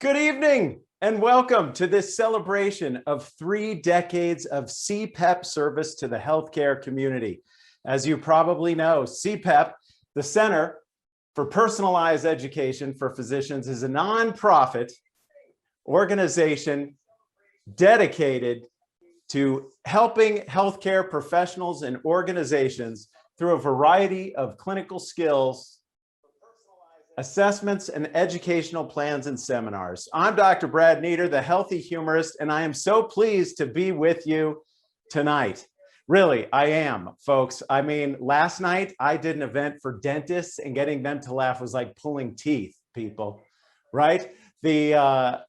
Good evening and welcome to this celebration of 3 decades of CPEP service to the healthcare community. As you probably know, CPEP, the Center for Personalized Education for Physicians, is a nonprofit organization dedicated to helping healthcare professionals and organizations through a variety of clinical skills, assessments, and educational plans and seminars. I'm Dr. Brad Nieder, the healthy humorist, and I am so pleased to be with you tonight. Really, I am, folks. I mean, last night I did an event for dentists, and getting them to laugh was like pulling teeth, people, right? A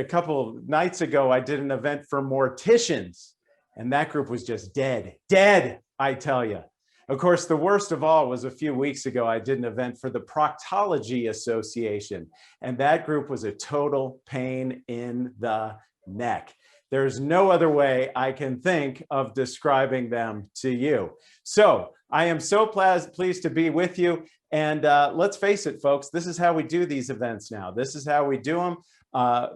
couple of nights ago, I did an event for morticians, and that group was just dead, I tell you. Of course, the worst of all was a few weeks ago, I did an event for the Proctology Association, and that group was a total pain in the neck. There's no other way I can think of describing them to you. So I am so pleased to be with you. And let's face it, folks, this is how we do these events now. This is how we do them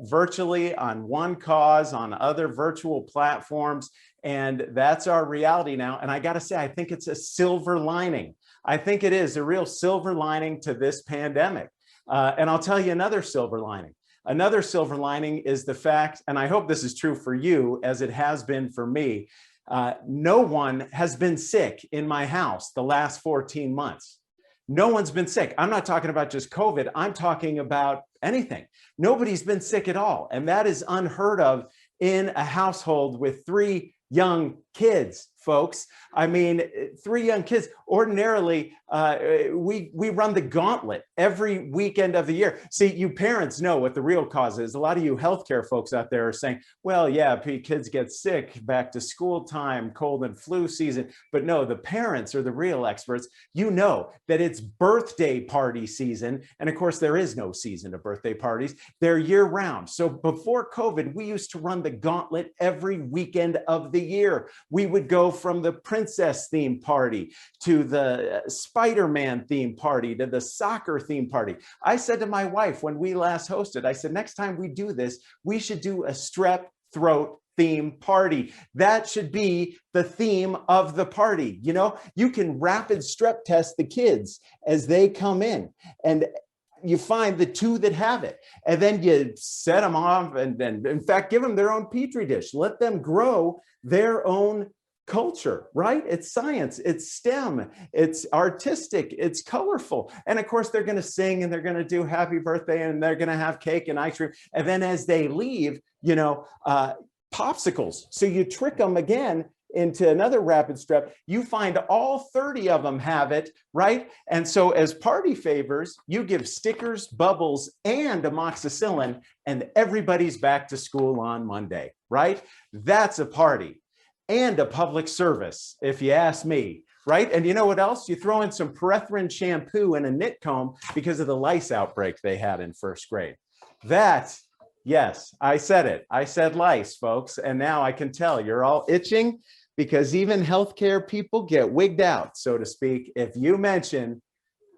virtually on one cause, on other virtual platforms. And that's our reality now. And I got to say, I think it's a silver lining. I think it is a real silver lining to this pandemic. And I'll tell you another silver lining. Another silver lining is the fact, and I hope this is true for you as it has been for me, no one has been sick in my house the last 14 months. No one's been sick. I'm not talking about just COVID. I'm talking about anything. Nobody's been sick at all. And that is unheard of in a household with 3 young kids, folks. I mean, 3 young kids. Ordinarily, we run the gauntlet every weekend of the year. See, you parents know what the real cause is. A lot of you healthcare folks out there are saying, well, yeah, kids get sick, back to school time, cold and flu season. But no, the parents are the real experts. You know that it's birthday party season. And of course, there is no season of birthday parties. They're year round. So before COVID, we used to run the gauntlet every weekend of the year. We would go from the princess theme party to the Spider-Man theme party to the soccer theme party. I said to my wife when we last hosted, I said, next time we do this, we should do a strep throat theme party. That should be the theme of the party. You know, you can rapid strep test the kids as they come in, and you find the 2 that have it, and then you set them off and in fact, give them their own petri dish. Let them grow their own culture, right? It's science, it's STEM, it's artistic, it's colorful. And of course, they're going to sing and they're going to do happy birthday and they're going to have cake and ice cream. And then as they leave, you know, popsicles. So you trick them again into another rapid strep. You find all 30 of them have it, right? And so as party favors, you give stickers, bubbles, and amoxicillin, and everybody's back to school on Monday, right? That's a party. And a public service, if you ask me, right? And you know what else? You throw in some Perethrin shampoo and a knit comb because of the lice outbreak they had in 1st grade. That, yes, I said it. I said lice, folks. And now I can tell you're all itching because even healthcare people get wigged out, so to speak, if you mention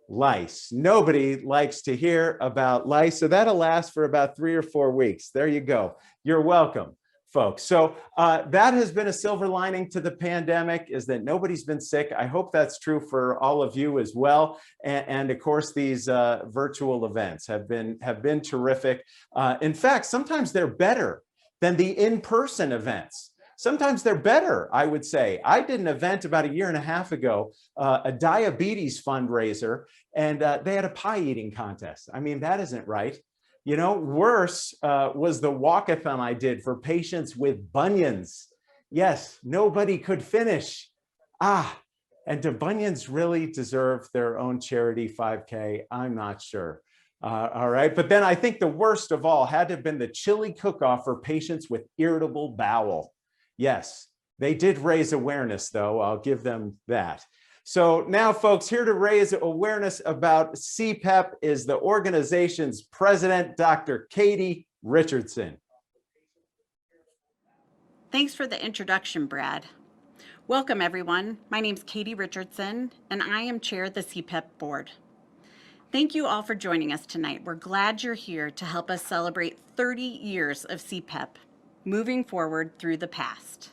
lice. Nobody likes to hear about lice. So that'll last for about 3 or 4 weeks. There you go. You're welcome, folks. So that has been a silver lining to the pandemic, is that nobody's been sick. I hope that's true for all of you as well. And of course, these virtual events have been terrific. In fact, sometimes they're better than the in-person events. Sometimes they're better, I would say. I did an event about 1.5 years ago, a diabetes fundraiser, and they had a pie eating contest. I mean, that isn't right. You know, worse was the walkathon I did for patients with bunions. Yes, nobody could finish. And do bunions really deserve their own charity 5K? I'm not sure. All right, but then I think the worst of all had to have been the chili cook-off for patients with irritable bowel. Yes, they did raise awareness, though. I'll give them that. So now, folks, here to raise awareness about CPEP is the organization's president, Dr. Katie Richardson. Thanks for the introduction, Brad. Welcome, everyone. My name is Katie Richardson, and I am chair of the CPEP board. Thank you all for joining us tonight. We're glad you're here to help us celebrate 30 years of CPEP, moving forward through the past.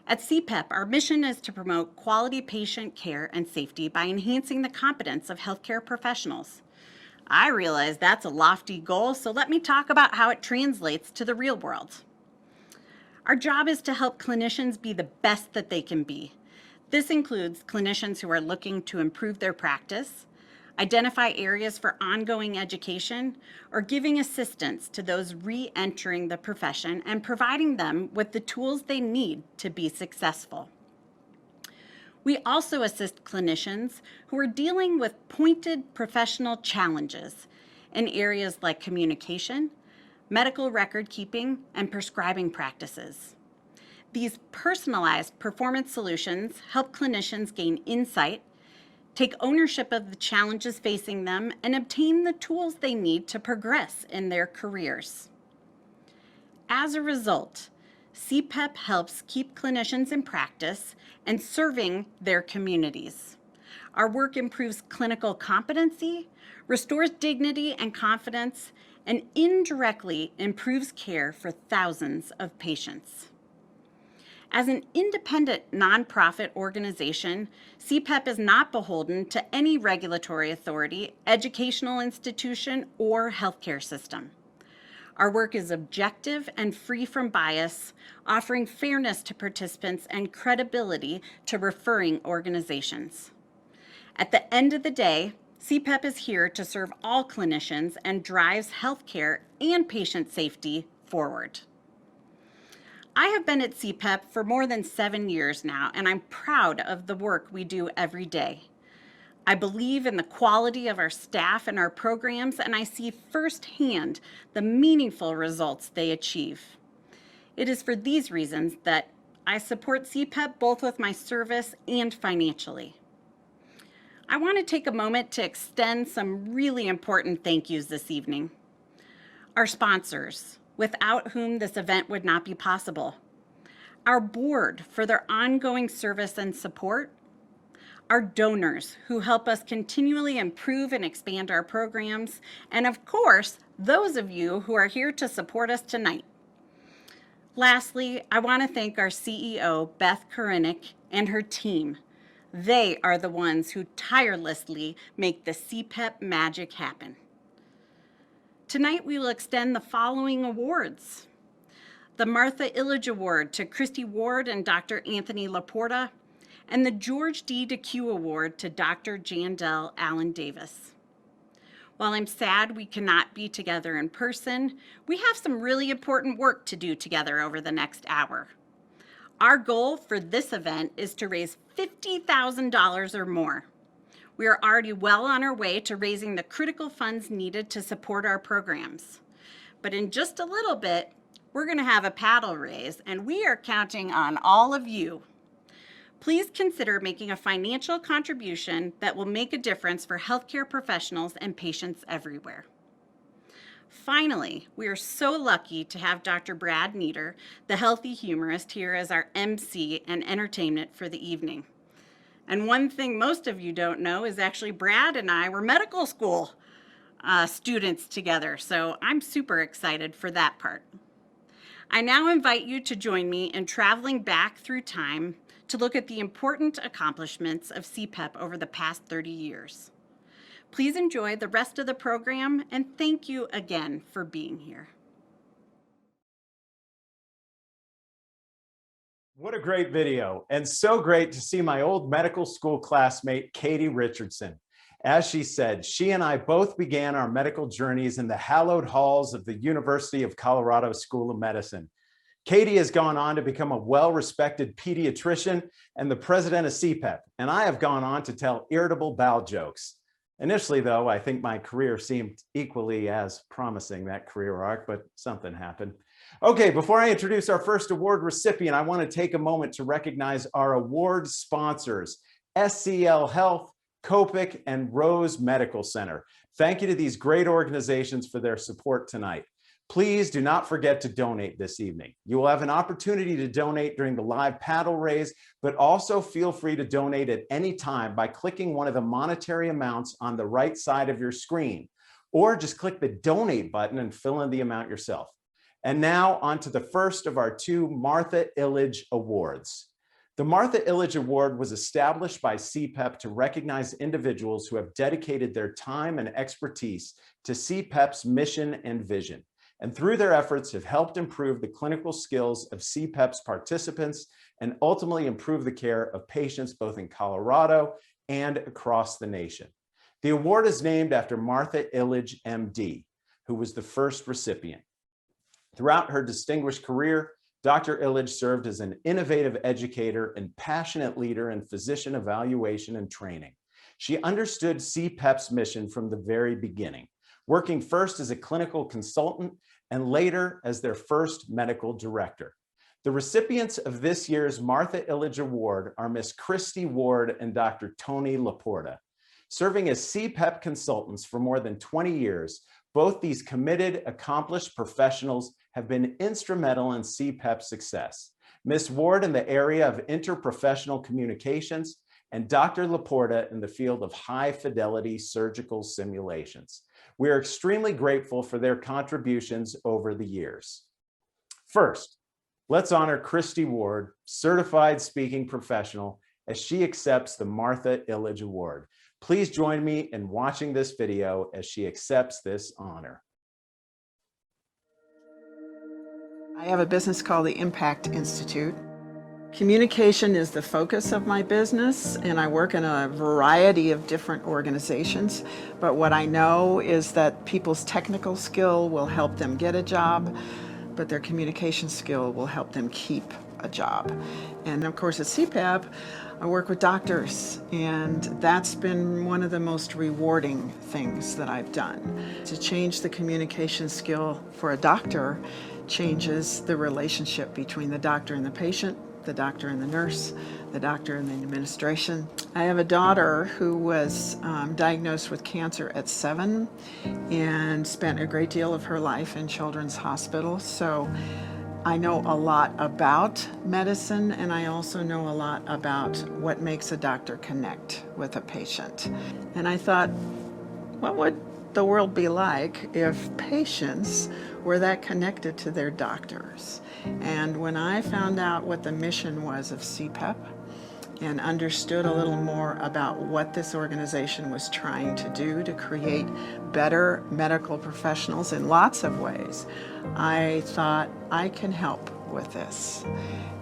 At CPEP, our mission is to promote quality patient care and safety by enhancing the competence of healthcare professionals. I realize that's a lofty goal, so let me talk about how it translates to the real world. Our job is to help clinicians be the best that they can be. This includes clinicians who are looking to improve their practice, identify areas for ongoing education, or giving assistance to those re-entering the profession and providing them with the tools they need to be successful. We also assist clinicians who are dealing with pointed professional challenges in areas like communication, medical record keeping, and prescribing practices. These personalized performance solutions help clinicians gain insight, take ownership of the challenges facing them, and obtain the tools they need to progress in their careers. As a result, CPEP helps keep clinicians in practice and serving their communities. Our work improves clinical competency, restores dignity and confidence, and indirectly improves care for thousands of patients. As an independent nonprofit organization, CPEP is not beholden to any regulatory authority, educational institution, or healthcare system. Our work is objective and free from bias, offering fairness to participants and credibility to referring organizations. At the end of the day, CPEP is here to serve all clinicians and drives healthcare and patient safety forward. I have been at CPEP for more than 7 years now, and I'm proud of the work we do every day. I believe in the quality of our staff and our programs, and I see firsthand the meaningful results they achieve. It is for these reasons that I support CPEP both with my service and financially. I want to take a moment to extend some really important thank yous this evening. Our sponsors, without whom this event would not be possible. Our board for their ongoing service and support. Our donors who help us continually improve and expand our programs. And of course, those of you who are here to support us tonight. Lastly, I want to thank our CEO, Beth Korinek, and her team. They are the ones who tirelessly make the CPEP magic happen. Tonight, we will extend the following awards. The Martha Illich Award to Christy Ward and Dr. Anthony Laporta, and the George D. DeQ Award to Dr. Jandel Allen Davis. While I'm sad we cannot be together in person, we have some really important work to do together over the next hour. Our goal for this event is to raise $50,000 or more. We are already well on our way to raising the critical funds needed to support our programs. But in just a little bit, we're going to have a paddle raise, and we are counting on all of you. Please consider making a financial contribution that will make a difference for healthcare professionals and patients everywhere. Finally, we are so lucky to have Dr. Brad Nieder, the healthy humorist, here as our MC and entertainment for the evening. And one thing most of you don't know is actually Brad and I were medical school students together, so I'm super excited for that part. I now invite you to join me in traveling back through time to look at the important accomplishments of CPEP over the past 30 years. Please enjoy the rest of the program, and thank you again for being here. What a great video, and so great to see my old medical school classmate, Katie Richardson. As she said, she and I both began our medical journeys in the hallowed halls of the University of Colorado School of Medicine. Katie has gone on to become a well-respected pediatrician and the president of CPEP, and I have gone on to tell irritable bowel jokes. Initially, though, I think my career seemed equally as promising, that career arc, but something happened. Okay, before I introduce our first award recipient, I want to take a moment to recognize our award sponsors, SCL Health, COPIC, and Rose Medical Center. Thank you to these great organizations for their support tonight. Please do not forget to donate this evening. You will have an opportunity to donate during the live paddle raise, but also feel free to donate at any time by clicking one of the monetary amounts on the right side of your screen, or just click the donate button and fill in the amount yourself. And now on to the first of our 2 Martha Ilitch Awards. The Martha Ilitch Award was established by CPEP to recognize individuals who have dedicated their time and expertise to CPEP's mission and vision, and through their efforts have helped improve the clinical skills of CPEP's participants and ultimately improve the care of patients both in Colorado and across the nation. The award is named after Martha Ilitch, MD, who was the first recipient. Throughout her distinguished career, Dr. Ilitch served as an innovative educator and passionate leader in physician evaluation and training. She understood CPEP's mission from the very beginning, working first as a clinical consultant and later as their first medical director. The recipients of this year's Martha Ilitch Award are Miss Christy Ward and Dr. Tony Laporta. Serving as CPEP consultants for more than 20 years, both these committed, accomplished professionals have been instrumental in CPEP's success. Ms. Ward in the area of interprofessional communications and Dr. Laporta in the field of high-fidelity surgical simulations. We are extremely grateful for their contributions over the years. First, let's honor Christy Ward, certified speaking professional, as she accepts the Martha Ilitch Award. Please join me in watching this video as she accepts this honor. I have a business called the Impact Institute. Communication is the focus of my business, and I work in a variety of different organizations. But what I know is that people's technical skill will help them get a job, but their communication skill will help them keep a job. And of course at CPEP, I work with doctors, and that's been one of the most rewarding things that I've done. To change the communication skill for a doctor changes the relationship between the doctor and the patient, the doctor and the nurse, the doctor and the administration. I have a daughter who was diagnosed with cancer at 7 and spent a great deal of her life in children's hospitals. So I know a lot about medicine, and I also know a lot about what makes a doctor connect with a patient. And I thought, what would the world be like if patients were that connected to their doctors? And when I found out what the mission was of CPEP and understood a little more about what this organization was trying to do to create better medical professionals in lots of ways, I thought I can help with this.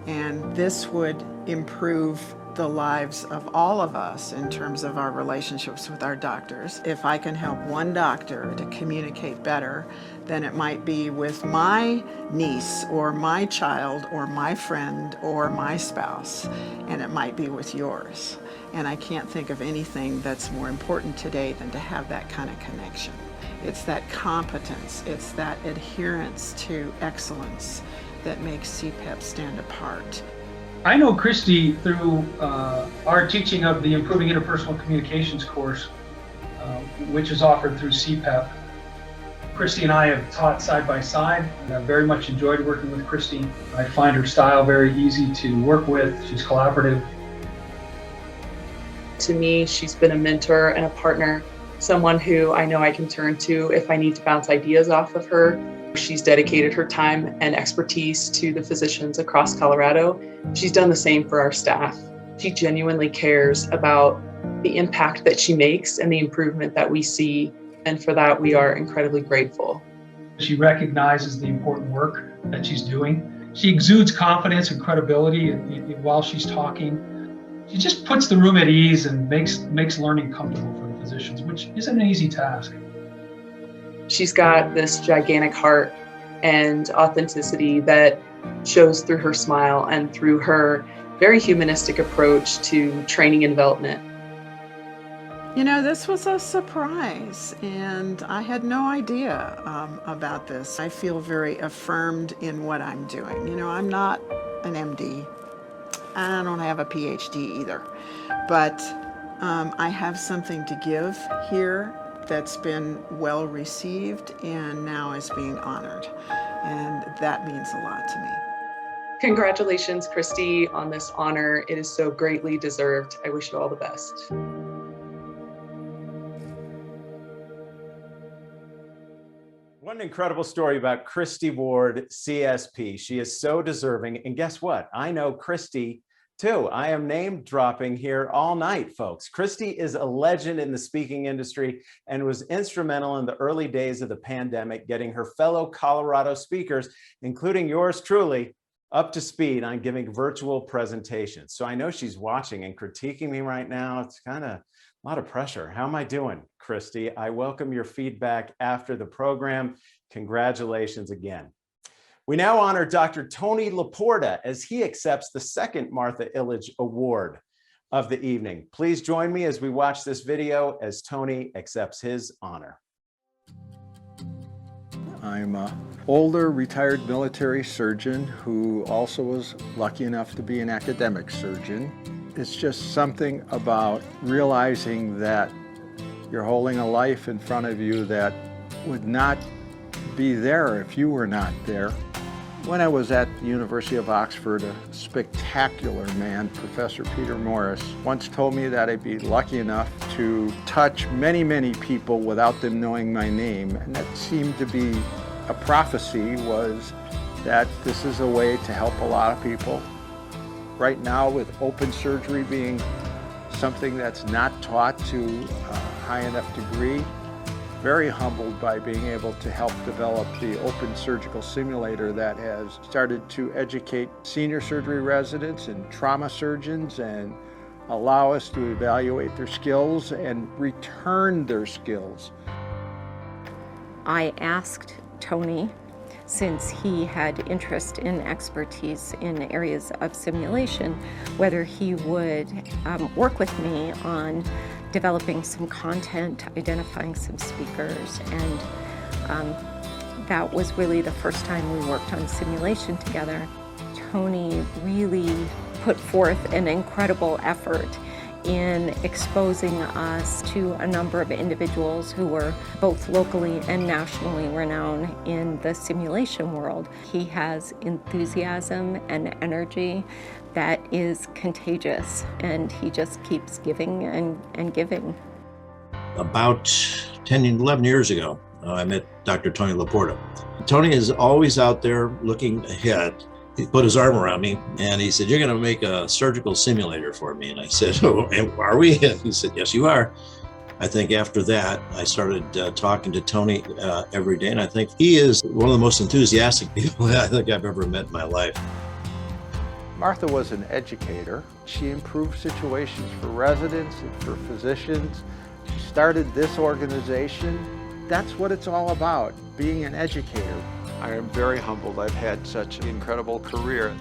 And this would improve the lives of all of us in terms of our relationships with our doctors. If I can help one doctor to communicate better, then it might be with my niece or my child or my friend or my spouse, and it might be with yours. And I can't think of anything that's more important today than to have that kind of connection. It's that competence, it's that adherence to excellence that makes CPEP stand apart. I know Christy through our teaching of the Improving Interpersonal Communications course, which is offered through CPEP. Christy and I have taught side by side, and I've very much enjoyed working with Christy. I find her style very easy to work with. She's collaborative. To me, she's been a mentor and a partner, someone who I know I can turn to if I need to bounce ideas off of her. She's dedicated her time and expertise to the physicians across Colorado. She's done the same for our staff. She genuinely cares about the impact that she makes and the improvement that we see, and for that we are incredibly grateful. She recognizes the important work that she's doing. She exudes confidence and credibility while she's talking. She just puts the room at ease and makes learning comfortable for the physicians, which isn't an easy task. She's got this gigantic heart and authenticity that shows through her smile and through her very humanistic approach to training and development. You know, this was a surprise, and I had no idea about this. I feel very affirmed in what I'm doing. You know, I'm not an MD. I don't have a PhD either, but I have something to give here that's been well received and now is being honored. And that means a lot to me. Congratulations, Christy, on this honor. It is so greatly deserved. I wish you all the best. What an incredible story about Christy Ward, CSP. She is so deserving. And guess what? I know Christy too. I am name dropping here all night, folks. Christy is a legend in the speaking industry and was instrumental in the early days of the pandemic, getting her fellow Colorado speakers, including yours truly, up to speed on giving virtual presentations. So I know she's watching and critiquing me right now. It's kind of a lot of pressure. How am I doing, Christy? I welcome your feedback after the program. Congratulations again. We now honor Dr. Tony Laporta as he accepts the second Martha Illich Award of the evening. Please join me as we watch this video as Tony accepts his honor. I'm an older retired military surgeon who also was lucky enough to be an academic surgeon. It's just something about realizing that you're holding a life in front of you that would not be there if you were not there. When I was at the University of Oxford, a spectacular man, Professor Peter Morris, once told me that I'd be lucky enough to touch many, many people without them knowing my name. And that seemed to be a prophecy, was that this is a way to help a lot of people. Right now, with open surgery being something that's not taught to a high enough degree, very humbled by being able to help develop the open surgical simulator that has started to educate senior surgery residents and trauma surgeons and allow us to evaluate their skills and return their skills. I asked Tony, since he had interest and expertise in areas of simulation, whether he would work with me on developing some content, identifying some speakers, and that was really the first time we worked on simulation together. Tony really put forth an incredible effort in exposing us to a number of individuals who were both locally and nationally renowned in the simulation world. He has enthusiasm and energy that is contagious, and he just keeps giving and giving. About 10, 11 years ago, I met Dr. Tony Laporta. Tony is always out there looking ahead. He put his arm around me and he said, "You're going to make a surgical simulator for me." And I said, "Oh, are we?" And he said, "Yes, you are." I think after that, I started talking to Tony every day. And I think he is one of the most enthusiastic people I think I've ever met in my life. Martha was an educator. She improved situations for residents and for physicians. She started this organization. That's what it's all about, being an educator. I am very humbled. I've had such an incredible career.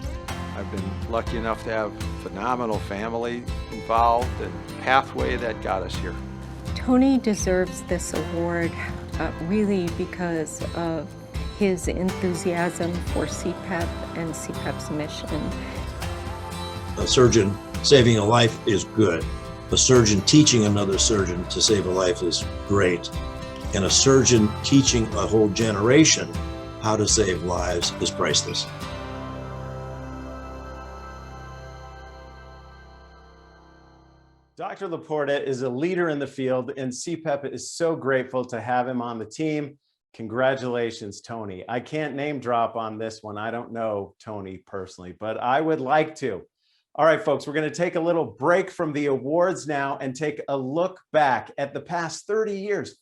I've been lucky enough to have a phenomenal family involved and pathway that got us here. Tony deserves this award really because of his enthusiasm for CPEP and CPEP's mission. A surgeon saving a life is good. A surgeon teaching another surgeon to save a life is great. And a surgeon teaching a whole generation how to save lives is priceless. Dr. Laporta is a leader in the field, and CPEP is so grateful to have him on the team. Congratulations, Tony. I can't name drop on this one. I don't know Tony personally, but I would like to. All right, folks, we're going to take a little break from the awards now and take a look back at the past 30 years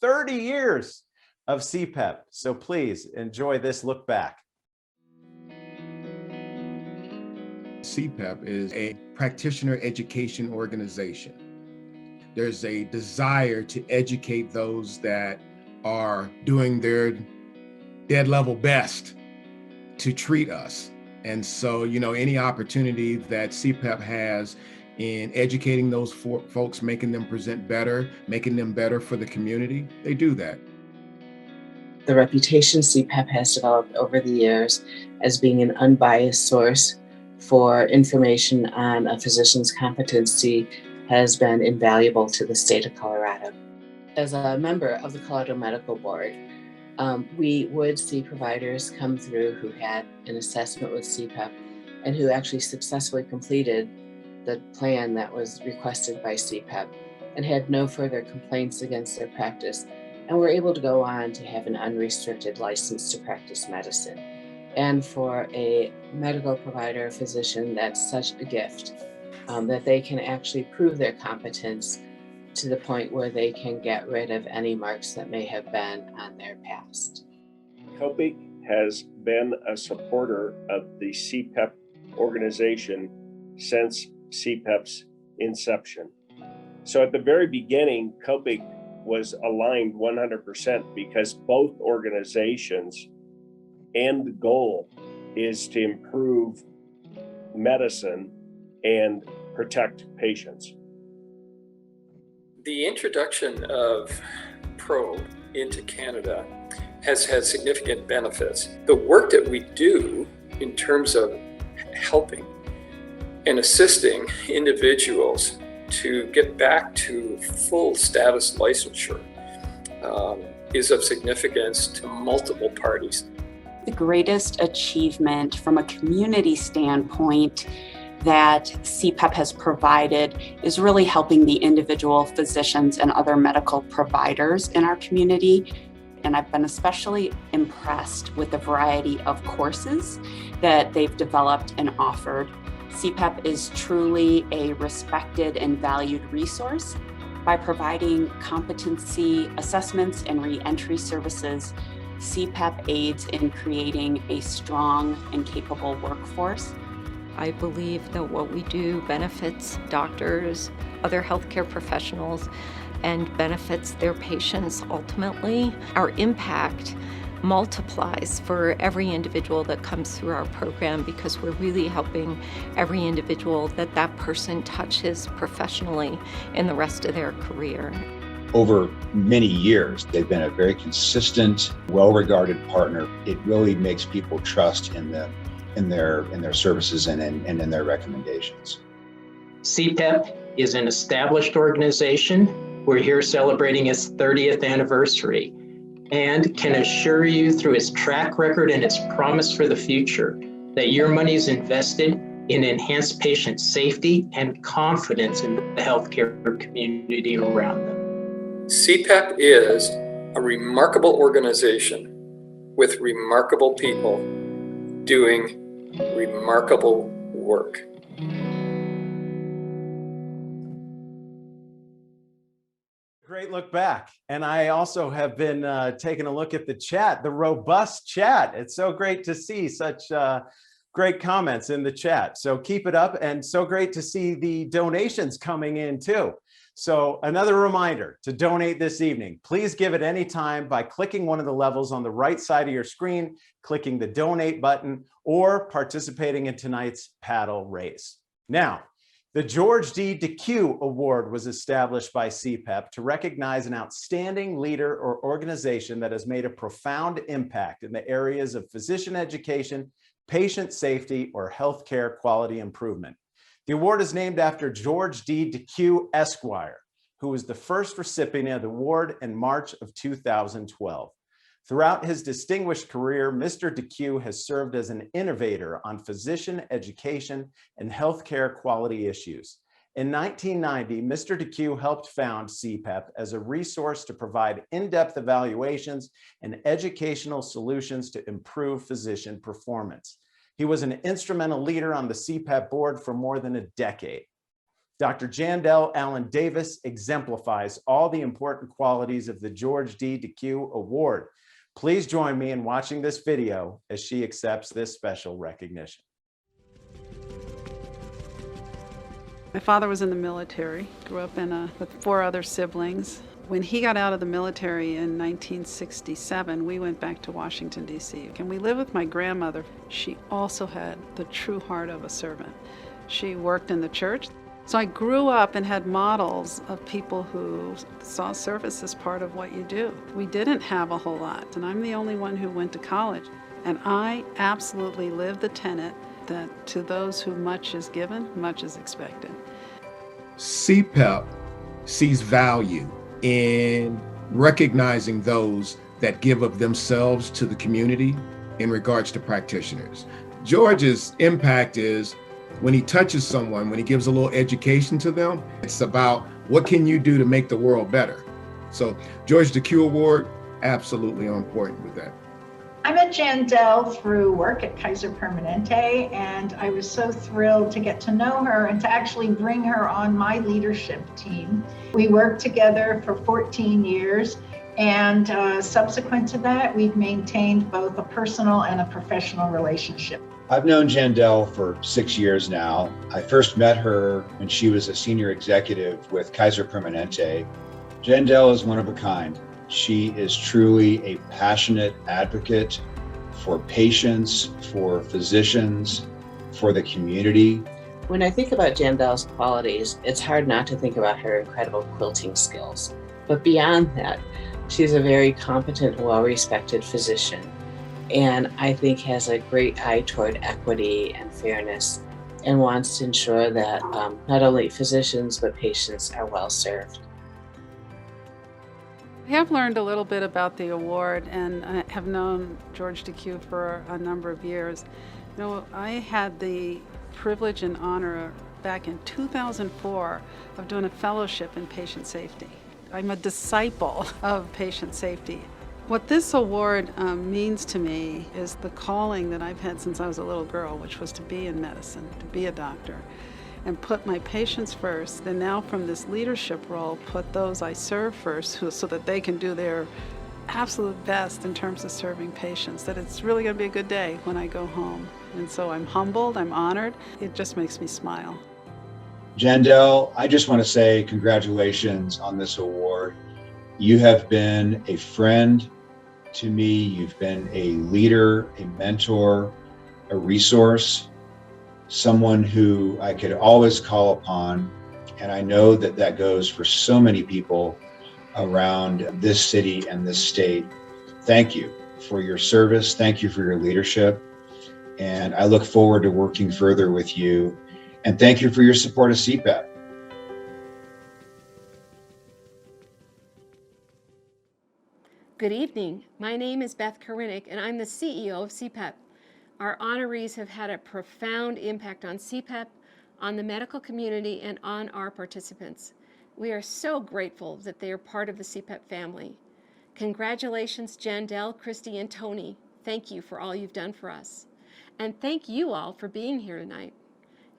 of CPEP. So please enjoy this look back. CPEP is a practitioner education organization. There's a desire to educate those that are doing their dead level best to treat us. And so, any opportunity that CPEP has in educating those folks, making them present better, making them better for the community, they do that. The reputation CPEP has developed over the years as being an unbiased source for information on a physician's competency has been invaluable to the state of Colorado. As a member of the Colorado Medical Board, we would see providers come through who had an assessment with CPEP and who actually successfully completed the plan that was requested by CPEP and had no further complaints against their practice, and were able to go on to have an unrestricted license to practice medicine. And for a medical provider, a physician, that's such a gift that they can actually prove their competence to the point where they can get rid of any marks that may have been on their past. COPIC has been a supporter of the CPEP organization since CPEP's inception. So at the very beginning, COPIC was aligned 100% because both organizations' end goal is to improve medicine and protect patients. The introduction of Probe into Canada has had significant benefits. The work that we do in terms of helping and assisting individuals to get back to full status licensure is of significance to multiple parties. The greatest achievement from a community standpoint that CPEP has provided is really helping the individual physicians and other medical providers in our community. And I've been especially impressed with the variety of courses that they've developed and offered. CPEP is truly a respected and valued resource. By providing competency assessments and re-entry services, CPEP aids in creating a strong and capable workforce. I believe that what we do benefits doctors, other healthcare professionals, and benefits their patients ultimately. Our impact multiplies for every individual that comes through our program because we're really helping every individual that person touches professionally in the rest of their career. Over many years, they've been a very consistent, well-regarded partner. It really makes people trust in them, in their services and in their recommendations. CPEP is an established organization. We're here celebrating its 30th anniversary and can assure you through its track record and its promise for the future that your money is invested in enhanced patient safety and confidence in the healthcare community around them. CPEP is a remarkable organization with remarkable people doing remarkable work. Great look back. And I also have been taking a look at the chat, the robust chat. It's so great to see such great comments in the chat. So keep it up, and so great to see the donations coming in too. So another reminder to donate this evening, please give at any time by clicking one of the levels on the right side of your screen, clicking the donate button, or participating in tonight's paddle race. Now, the George D. DeCue Award was established by CPEP to recognize an outstanding leader or organization that has made a profound impact in the areas of physician education, patient safety, or healthcare quality improvement. The award is named after George D. DeCue Esquire, who was the first recipient of the award in March of 2012. Throughout his distinguished career, Mr. DeCue has served as an innovator on physician education and healthcare quality issues. In 1990, Mr. DeCue helped found CPEP as a resource to provide in-depth evaluations and educational solutions to improve physician performance. He was an instrumental leader on the CPEP board for more than a decade. Dr. Jandel Allen Davis exemplifies all the important qualities of the George D. DeCue Award. Please join me in watching this video as she accepts this special recognition. My father was in the military, grew up with 4 other siblings. When he got out of the military in 1967, we went back to Washington, D.C. And we lived with my grandmother. She also had the true heart of a servant. She worked in the church. So I grew up and had models of people who saw service as part of what you do. We didn't have a whole lot, and I'm the only one who went to college. And I absolutely live the tenet that to those who much is given, much is expected. CPEP sees value in recognizing those that give of themselves to the community in regards to practitioners. George's impact is when he touches someone, when he gives a little education to them, it's about what can you do to make the world better. So George DeQ Award, absolutely on point with that. I met Jandel through work at Kaiser Permanente, and I was so thrilled to get to know her and to actually bring her on my leadership team. We worked together for 14 years, and subsequent to that, we've maintained both a personal and a professional relationship. I've known Jandel for 6 years now. I first met her when she was a senior executive with Kaiser Permanente. Jandel is one of a kind. She is truly a passionate advocate for patients, for physicians, for the community. When I think about Jandel's qualities, it's hard not to think about her incredible quilting skills. But beyond that, she's a very competent, well-respected physician, and I think has a great eye toward equity and fairness, and wants to ensure that not only physicians but patients are well served. I have learned a little bit about the award, and I have known George DeQ for a number of years. You know, I had the privilege and honor back in 2004 of doing a fellowship in patient safety. I'm a disciple of patient safety. What this award means to me is the calling that I've had since I was a little girl, which was to be in medicine, to be a doctor, and put my patients first, and now from this leadership role, put those I serve first so that they can do their absolute best in terms of serving patients, that it's really gonna be a good day when I go home. And so I'm humbled, I'm honored. It just makes me smile. Jandel, I just want to say congratulations on this award. You have been a friend to me. You've been a leader, a mentor, a resource, someone who I could always call upon. And I know that that goes for so many people around this city and this state. Thank you for your service. Thank you for your leadership. And I look forward to working further with you. And thank you for your support of CPEP. Good evening. My name is Beth Korinek, and I'm the CEO of CPEP. Our honorees have had a profound impact on CPEP, on the medical community, and on our participants. We are so grateful that they are part of the CPEP family. Congratulations, Jandel, Christy, and Tony. Thank you for all you've done for us. And thank you all for being here tonight.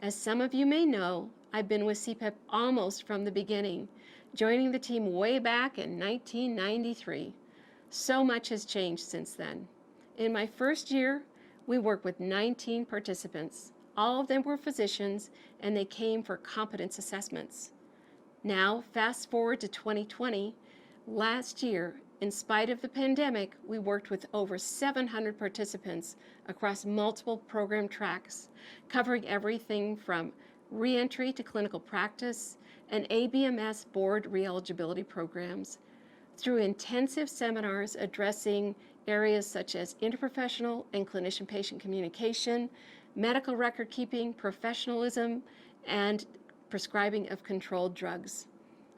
As some of you may know, I've been with CPEP almost from the beginning, joining the team way back in 1993. So much has changed since then. In my first year, we worked with 19 participants. All of them were physicians, and they came for competence assessments. Now, fast forward to 2020, last year, in spite of the pandemic, we worked with over 700 participants across multiple program tracks, covering everything from re-entry to clinical practice and ABMS board re-eligibility programs, through intensive seminars addressing areas such as interprofessional and clinician-patient communication, medical record keeping, professionalism, and prescribing of controlled drugs.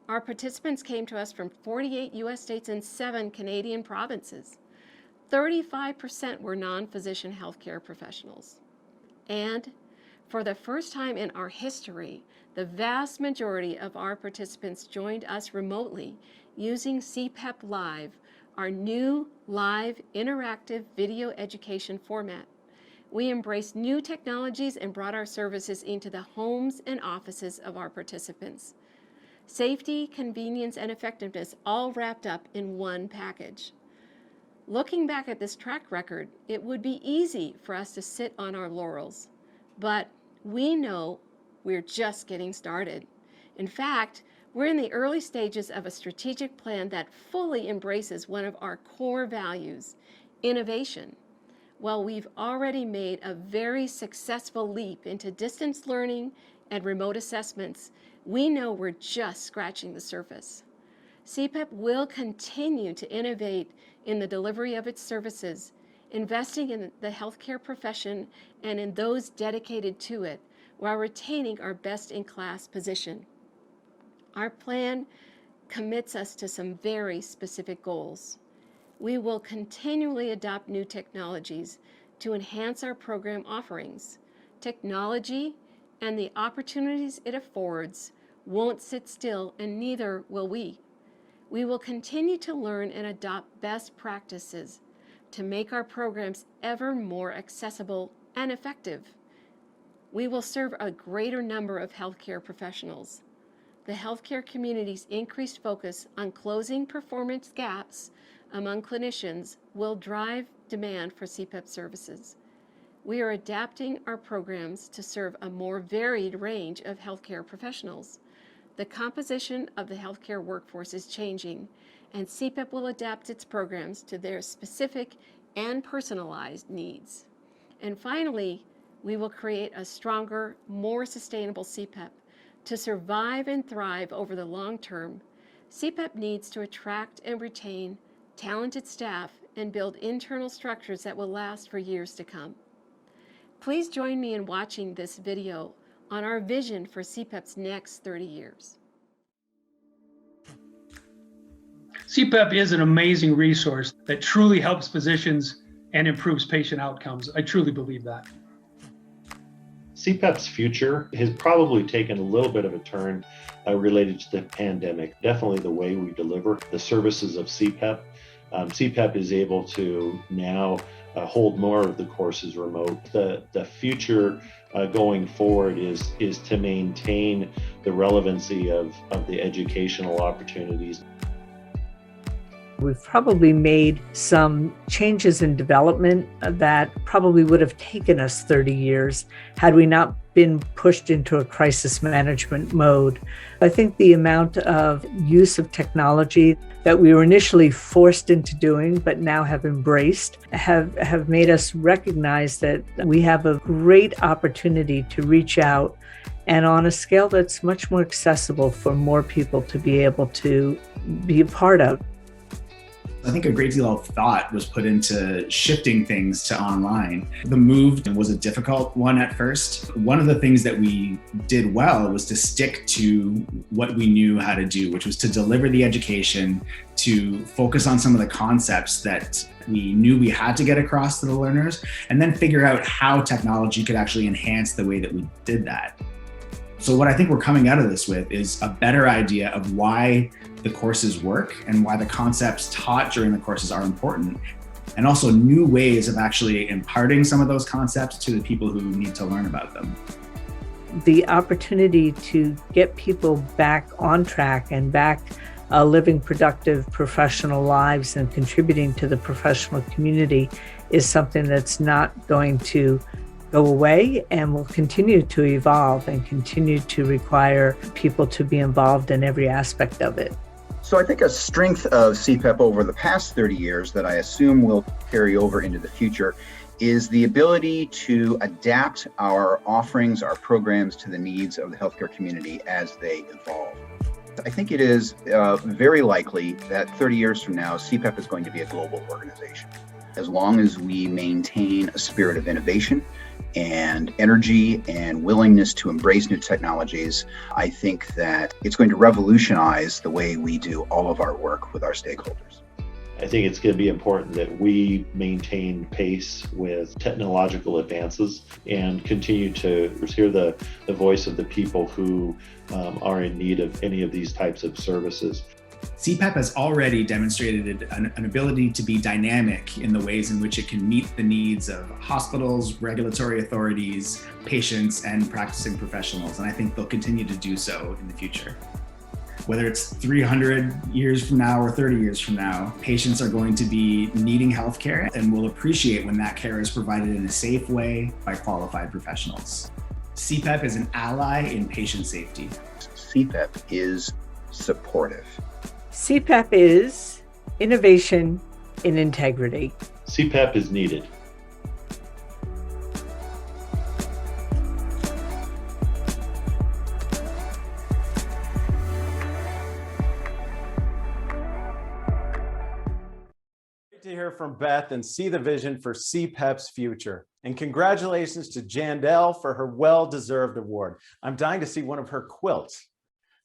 Our participants came to us from 48 U.S. states and 7 Canadian provinces. 35% were non-physician healthcare professionals. And for the first time in our history, the vast majority of our participants joined us remotely using CPEP Live, our new live interactive video education format. We embraced new technologies and brought our services into the homes and offices of our participants. Safety, convenience, and effectiveness all wrapped up in one package. Looking back at this track record, it would be easy for us to sit on our laurels, but we know we're just getting started. In fact, we're in the early stages of a strategic plan that fully embraces one of our core values, innovation. While we've already made a very successful leap into distance learning and remote assessments, we know we're just scratching the surface. CPEP will continue to innovate in the delivery of its services, investing in the healthcare profession and in those dedicated to it, while retaining our best-in-class position. Our plan commits us to some very specific goals. We will continually adopt new technologies to enhance our program offerings. Technology and the opportunities it affords won't sit still, and neither will we. We will continue to learn and adopt best practices to make our programs ever more accessible and effective. We will serve a greater number of healthcare professionals. The healthcare community's increased focus on closing performance gaps among clinicians will drive demand for CPEP services. We are adapting our programs to serve a more varied range of healthcare professionals. The composition of the healthcare workforce is changing, and CPEP will adapt its programs to their specific and personalized needs. And finally, we will create a stronger, more sustainable CPEP. To survive and thrive over the long term, CPEP needs to attract and retain talented staff and build internal structures that will last for years to come. Please join me in watching this video on our vision for CPEP's next 30 years. CPEP is an amazing resource that truly helps physicians and improves patient outcomes. I truly believe that. CPEP's future has probably taken a little bit of a turn related to the pandemic. Definitely the way we deliver the services of CPEP. CPEP is able to now hold more of the courses remote. The future going forward is to maintain the relevancy of the educational opportunities. We've probably made some changes in development that probably would have taken us 30 years had we not been pushed into a crisis management mode. I think the amount of use of technology that we were initially forced into doing but now have embraced have made us recognize that we have a great opportunity to reach out, and on a scale that's much more accessible for more people to be able to be a part of. I think a great deal of thought was put into shifting things to online. The move was a difficult one at first. One of the things that we did well was to stick to what we knew how to do, which was to deliver the education, to focus on some of the concepts that we knew we had to get across to the learners, and then figure out how technology could actually enhance the way that we did that. So what I think we're coming out of this with is a better idea of why the courses work and why the concepts taught during the courses are important, and also new ways of actually imparting some of those concepts to the people who need to learn about them. The opportunity to get people back on track and back living productive professional lives and contributing to the professional community is something that's not going to go away and will continue to evolve and continue to require people to be involved in every aspect of it. So I think a strength of CPEP over the past 30 years that I assume will carry over into the future is the ability to adapt our offerings, our programs to the needs of the healthcare community as they evolve. I think it is very likely that 30 years from now, CPEP is going to be a global organization. As long as we maintain a spirit of innovation and energy and willingness to embrace new technologies, I think that it's going to revolutionize the way we do all of our work with our stakeholders. I think it's going to be important that we maintain pace with technological advances and continue to hear the voice of the people who are in need of any of these types of services. CPEP has already demonstrated an ability to be dynamic in the ways in which it can meet the needs of hospitals, regulatory authorities, patients, and practicing professionals. And I think they'll continue to do so in the future. Whether it's 300 years from now or 30 years from now, patients are going to be needing healthcare and will appreciate when that care is provided in a safe way by qualified professionals. CPEP is an ally in patient safety. CPEP is supportive. CPEP is innovation in integrity. CPEP is needed. Great to hear from Beth and see the vision for CPEP's future. And congratulations to Jandel for her well-deserved award. I'm dying to see one of her quilts.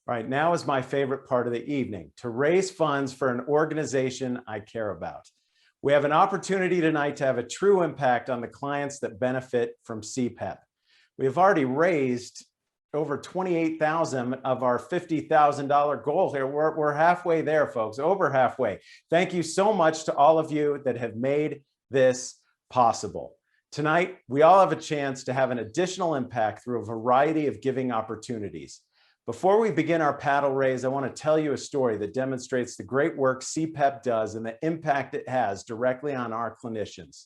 All right, now is my favorite part of the evening, to raise funds for an organization I care about. We have an opportunity tonight to have a true impact on the clients that benefit from CPEP. We have already raised over $28,000 of our $50,000 goal here. We're halfway there, folks, over halfway. Thank you so much to all of you that have made this possible. Tonight, we all have a chance to have an additional impact through a variety of giving opportunities. Before we begin our paddle raise, I want to tell you a story that demonstrates the great work CPEP does and the impact it has directly on our clinicians.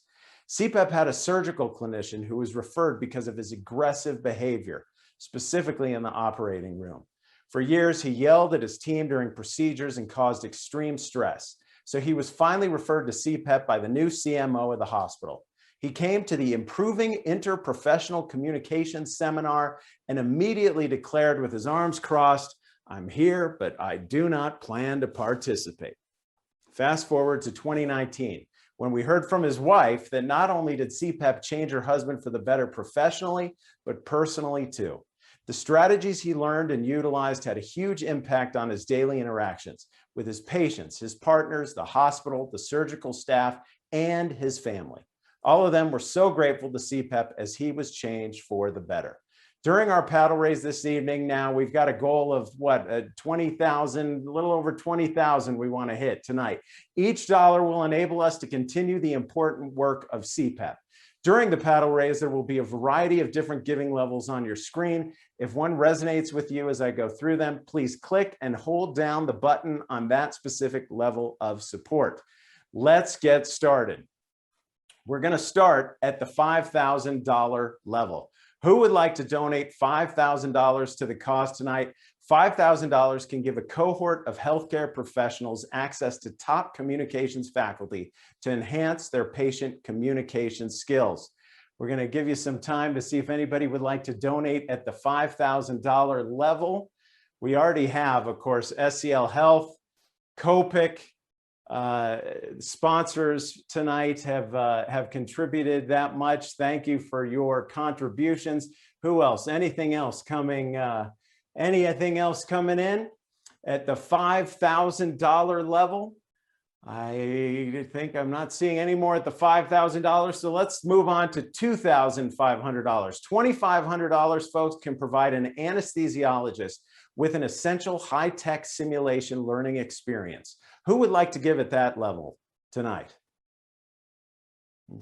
CPEP had a surgical clinician who was referred because of his aggressive behavior, specifically in the operating room. For years, he yelled at his team during procedures and caused extreme stress. So he was finally referred to CPEP by the new CMO of the hospital. He came to the Improving Interprofessional Communication seminar and immediately declared with his arms crossed, "I'm here, but I do not plan to participate." Fast forward to 2019, when we heard from his wife that not only did CPEP change her husband for the better professionally, but personally too. The strategies he learned and utilized had a huge impact on his daily interactions with his patients, his partners, the hospital, the surgical staff, and his family. All of them were so grateful to CPEP as he was changed for the better. During our paddle raise this evening, now we've got a goal of what, 20,000, a little over 20,000 we want to hit tonight. Each dollar will enable us to continue the important work of CPEP. During the paddle raise, there will be a variety of different giving levels on your screen. If one resonates with you as I go through them, please click and hold down the button on that specific level of support. Let's get started. We're going to start at the $5,000 level. Who would like to donate $5,000 to the cause tonight? $5,000 can give a cohort of healthcare professionals access to top communications faculty to enhance their patient communication skills. We're going to give you some time to see if anybody would like to donate at the $5,000 level. We already have, of course, SCL Health, COPIC, sponsors tonight have contributed that much. Thank you for your contributions. Who else? Anything else coming? Anything else coming in at the $5,000 level? I think I'm not seeing any more at the $5,000. So let's move on to $2,500. $2,500, folks, can provide an anesthesiologist with an essential high-tech simulation learning experience. Who would like to give at that level tonight?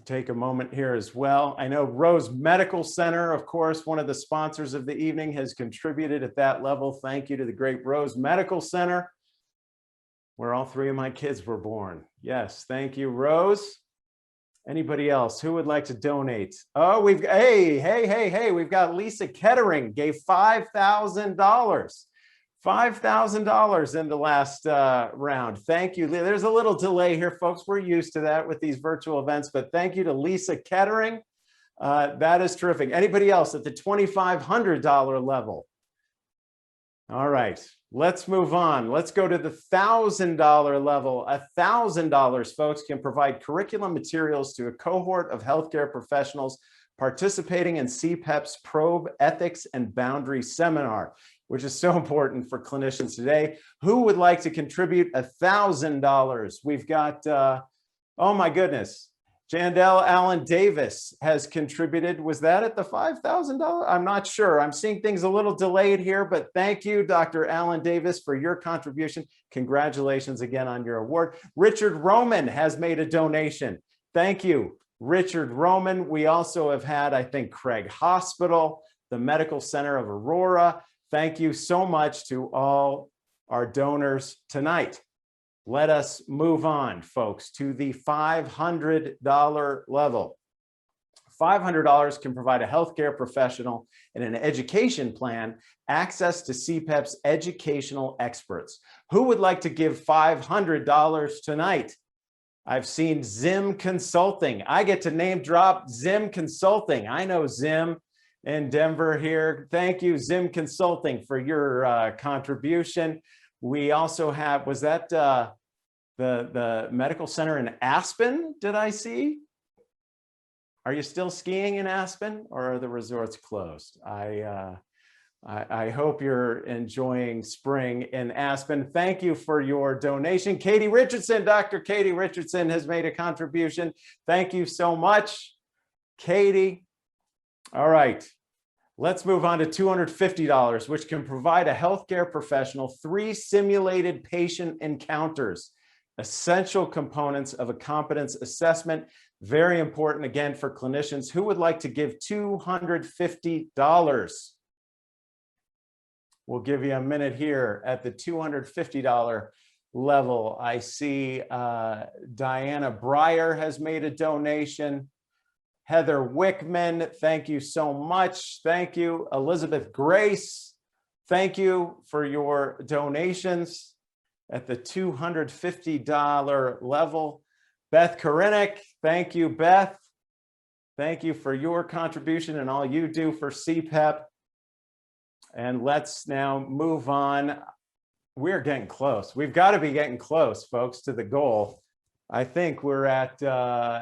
Take a moment here as well. I know Rose Medical Center, of course, one of the sponsors of the evening, has contributed at that level. Thank you to the great Rose Medical Center, where all three of my kids were born. Yes, thank you, Rose. Anybody else who would like to donate? Oh, we've we've got Lisa Kettering gave $5,000. $5,000 in the last round. Thank you. There's a little delay here, folks. We're used to that with these virtual events, but thank you to Lisa Kettering. That is terrific. Anybody else at the $2,500 level? All right, let's move on. Let's go to the $1,000 level. $1,000, folks, can provide curriculum materials to a cohort of healthcare professionals participating in CPEP's Probe Ethics and Boundaries Seminar, which is so important for clinicians today. Who would like to contribute $1,000? We've got, oh my goodness, Jandel Allen Davis has contributed. Was that at the $5,000? I'm not sure. I'm seeing things a little delayed here, but thank you, Dr. Allen Davis, for your contribution. Congratulations again on your award. Richard Roman has made a donation. Thank you, Richard Roman. We also have had, I think, Craig Hospital, the Medical Center of Aurora. Thank you so much to all our donors tonight. Let us move on, folks, to the $500 level. $500 can provide a healthcare professional in an education plan access to CPEP's educational experts. Who would like to give $500 tonight? I've seen ZIM Consulting. I get to name drop ZIM Consulting. I know ZIM in Denver here. Thank you, ZIM Consulting, for your contribution. We also have, was that the medical center in Aspen, did I see? Are you still skiing in Aspen, or are the resorts closed? I hope you're enjoying spring in Aspen. Thank you for your donation. Katie Richardson, Dr. Katie Richardson has made a contribution. Thank you so much, Katie. All right, let's move on to $250, which can provide a healthcare professional 3 simulated patient encounters, essential components of a competence assessment. Very important, again, for clinicians. Who would like to give $250? We'll give you a minute here at the $250 level. I see Diana Breyer has made a donation. Heather Wickman, thank you so much. Thank you. Elizabeth Grace, thank you for your donations at the $250 level. Beth Korinek, thank you, Beth. Thank you for your contribution and all you do for CPEP. And let's now move on. We're getting close. We've got to be getting close, folks, to the goal. I think we're at,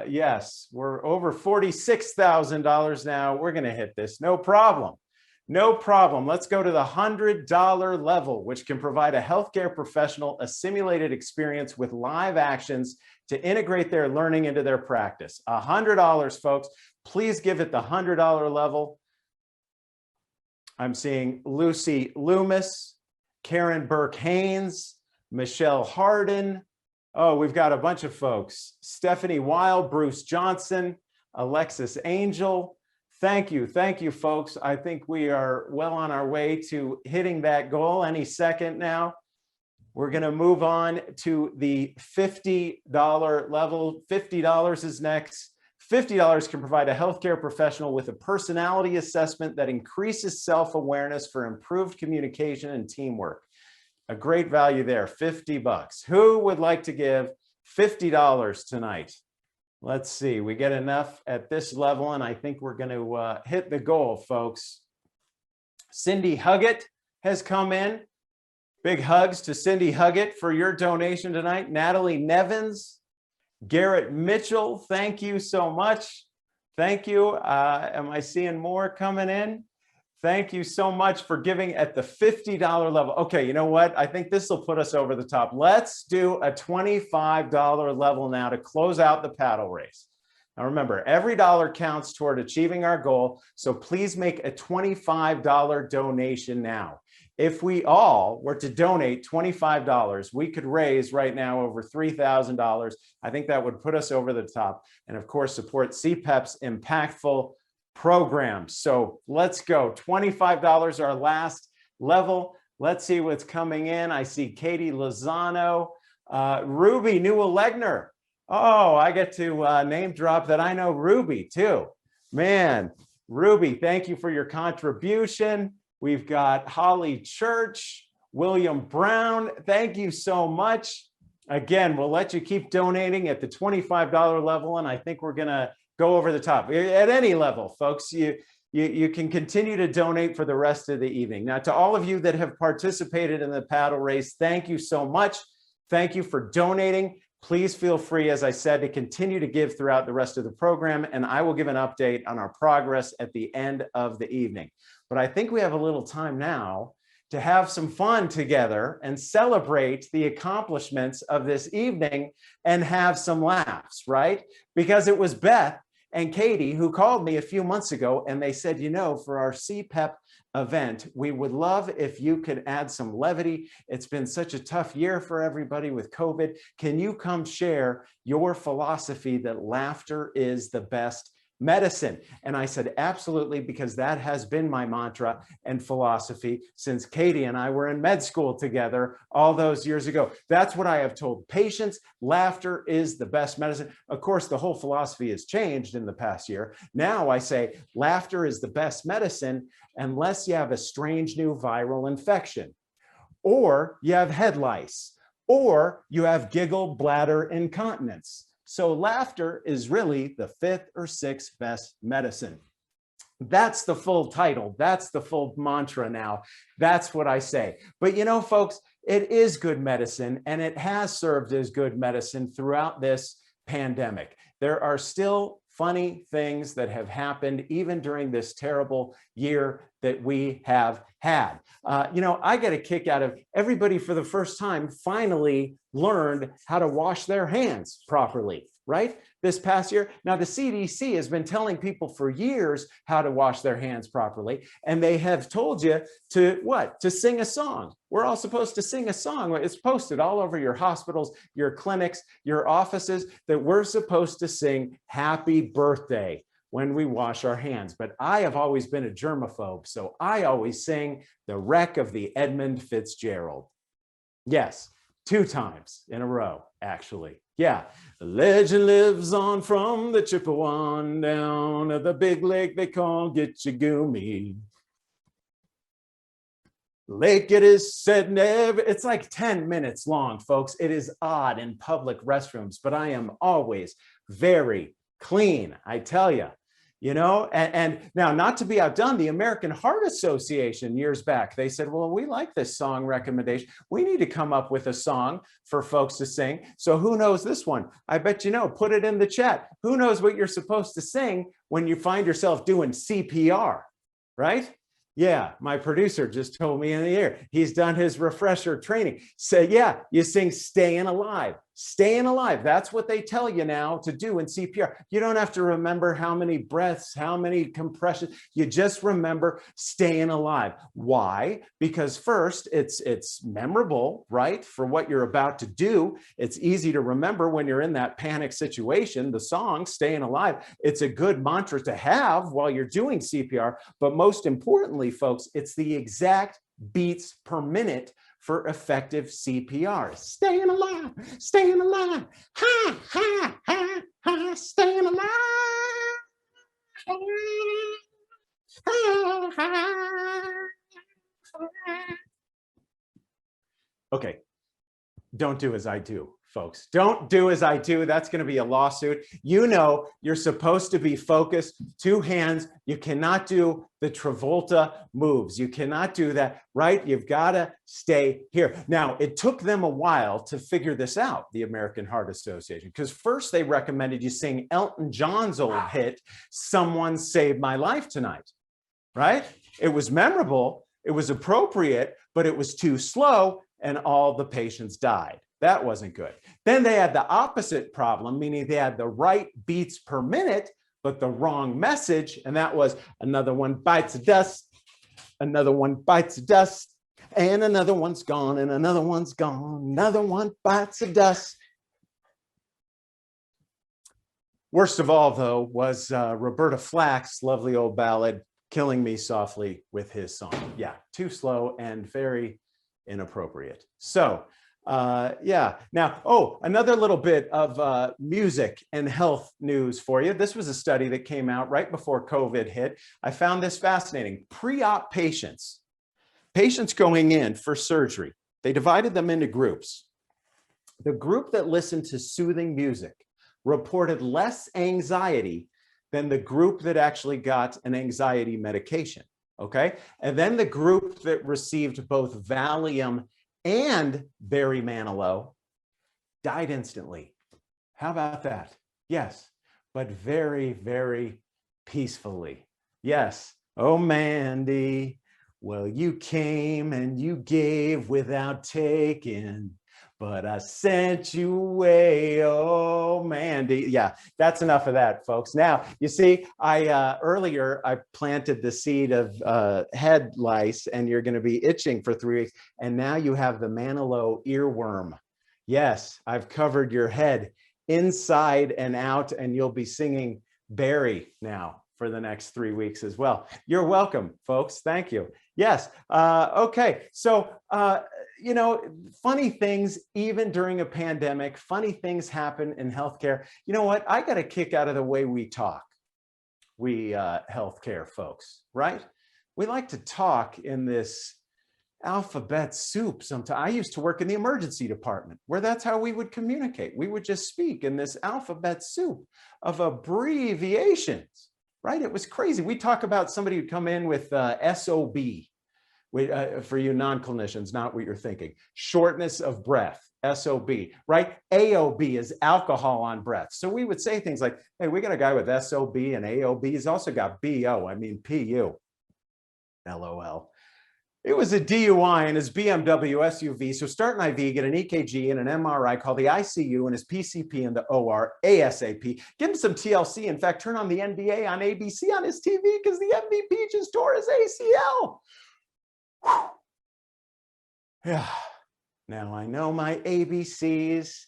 yes, we're over $46,000 now. We're going to hit this. No problem. No problem. Let's go to the $100 level, which can provide a healthcare professional a simulated experience with live actions to integrate their learning into their practice. $100, folks. Please give it the $100 level. I'm seeing Lucy Loomis, Karen Burke-Haynes, Michelle Harden. Oh, we've got a bunch of folks. Stephanie Weil, Bruce Johnson, Alexis Angel. Thank you, folks. I think we are well on our way to hitting that goal any second now. We're going to move on to the $50 level. $50 is next. $50 can provide a healthcare professional with a personality assessment that increases self-awareness for improved communication and teamwork. A great value there, $50. Who would like to give $50 tonight? Let's see, we get enough at this level, and I think we're going to hit the goal, folks. Cindy Huggett has come in. Big hugs to Cindy Huggett for your donation tonight. Natalie Nevins, Garrett Mitchell, thank you so much. Thank you. Am I seeing more coming in? Thank you so much for giving at the $50 level. Okay, you know what? I think this will put us over the top. Let's do a $25 level now to close out the paddle race. Now remember, every dollar counts toward achieving our goal, so please make a $25 donation now. If we all were to donate $25, we could raise right now over $3,000. I think that would put us over the top and, of course, support CPEP's impactful programs. So let's go. $25, our last level. Let's see what's coming in. I see Katie Lozano, Ruby Newell-Legner. Oh, I get to name drop that I know Ruby too. Man, Ruby, thank you for your contribution. We've got Holly Church, William Brown. Thank you so much. Again, we'll let you keep donating at the $25 level, and I think we're going to go over the top. At any level, folks, you can continue to donate for the rest of the evening. Now, to all of you that have participated in the paddle race, thank you so much. Thank you for donating. Please feel free, as I said, to continue to give throughout the rest of the program, and I will give an update on our progress at the end of the evening. But I think we have a little time now to have some fun together and celebrate the accomplishments of this evening and have some laughs, right? Because it was Beth and Katie who called me a few months ago, and they said, you know, for our CPEP event, we would love if you could add some levity. It's been such a tough year for everybody with COVID. Can you come share your philosophy that laughter is the best medicine? And I said, absolutely, because that has been my mantra and philosophy since Katie and I were in med school together all those years ago. That's what I have told patients. Laughter is the best medicine. Of course, the whole philosophy has changed in the past year. Now I say laughter is the best medicine unless you have a strange new viral infection, or you have head lice, or you have giggle bladder incontinence. So laughter is really the 5th or 6th best medicine. That's the full title. That's the full mantra now. That's what I say. But you know, folks, it is good medicine, and it has served as good medicine throughout this pandemic. There are still funny things that have happened even during this terrible year that we have had. You know, I get a kick out of everybody for the first time finally learned how to wash their hands properly, right? This past year. Now, the CDC has been telling people for years how to wash their hands properly, and they have told you to what? To sing a song. We're all supposed to sing a song. It's posted all over your hospitals, your clinics, your offices, that we're supposed to sing happy birthday when we wash our hands. But I have always been a germaphobe, so I always sing the wreck of the Edmund Fitzgerald. Yes, 2 times in a row, actually. Yeah, the legend lives on from the Chippewa down to the big lake they call Gitchagumi. Lake it is said never, it's like 10 minutes long, folks. It is odd in public restrooms, but I am always very clean, I tell you. You know, and now, not to be outdone, the American Heart Association years back, they said, well, we like this song recommendation. We need to come up with a song for folks to sing. So who knows this one? I bet you know, put it in the chat. Who knows what you're supposed to sing when you find yourself doing CPR, right? Yeah, my producer just told me in the air, he's done his refresher training. So yeah, you sing Staying Alive. Staying alive. That's what they tell you now to do in CPR. You don't have to remember how many breaths, how many compressions. You just remember staying alive. Why? Because first, it's memorable, right? For what you're about to do. It's easy to remember when you're in that panic situation. The song, Staying Alive, it's a good mantra to have while you're doing CPR. But most importantly, folks, it's the exact beats per minute for effective CPR. Staying alive, ha, ha, ha, ha, staying alive. Ha, ha, ha. Okay, don't do as I do, folks. Don't do as I do. That's going to be a lawsuit. You know, you're supposed to be focused, 2 hands. You cannot do the Travolta moves. You cannot do that, right? You've got to stay here. Now, it took them a while to figure this out, the American Heart Association, because first they recommended you sing Elton John's old hit, Someone Saved My Life Tonight, right? It was memorable, it was appropriate, but it was too slow and all the patients died. That wasn't good. Then they had the opposite problem, meaning they had the right beats per minute, but the wrong message. And that was another one bites the dust, another one bites the dust, and another one's gone, and another one's gone, another one bites the dust. Worst of all, though, was Roberta Flack's lovely old ballad, Killing Me Softly with his song. Yeah, too slow and very inappropriate. So, yeah. Now, oh, another little bit of music and health news for you. This was a study that came out right before COVID hit. I found this fascinating. Pre-op patients going in for surgery, they divided them into groups. The group that listened to soothing music reported less anxiety than the group that actually got an anxiety medication. Okay. And then the group that received both Valium and Barry Manilow died instantly. How about that? Yes, but very, very peacefully. Yes. Oh, Mandy, well, you came and you gave without taking, but I sent you away. Oh, Mandy. Yeah, that's enough of that, folks. Now, you see, earlier I planted the seed of head lice, and you're going to be itching for 3 weeks. And now you have the Manilow earworm. Yes, I've covered your head inside and out, and you'll be singing Barry now for the next 3 weeks as well. You're welcome, folks. Thank you. Yes. Okay. So, you know, funny things, even during a pandemic, funny things happen in healthcare. You know what? I got a kick out of the way we talk, we healthcare folks, right? We like to talk in this alphabet soup sometimes. I used to work in the emergency department where that's how we would communicate. We would just speak in this alphabet soup of abbreviations, right? It was crazy. We talk about somebody who'd come in with SOB, for you non-clinicians, not what you're thinking. Shortness of breath, SOB, right? AOB is alcohol on breath. So we would say things like, hey, we got a guy with SOB and AOB. He's also got BO, I mean PU, LOL. It was a DUI in his BMW SUV. So start an IV, get an EKG and an MRI, call the ICU and his PCP and the OR ASAP. Give him some TLC. In fact, turn on the NBA on ABC on his TV because the MVP just tore his ACL. Whew. Yeah. Now I know my ABCs.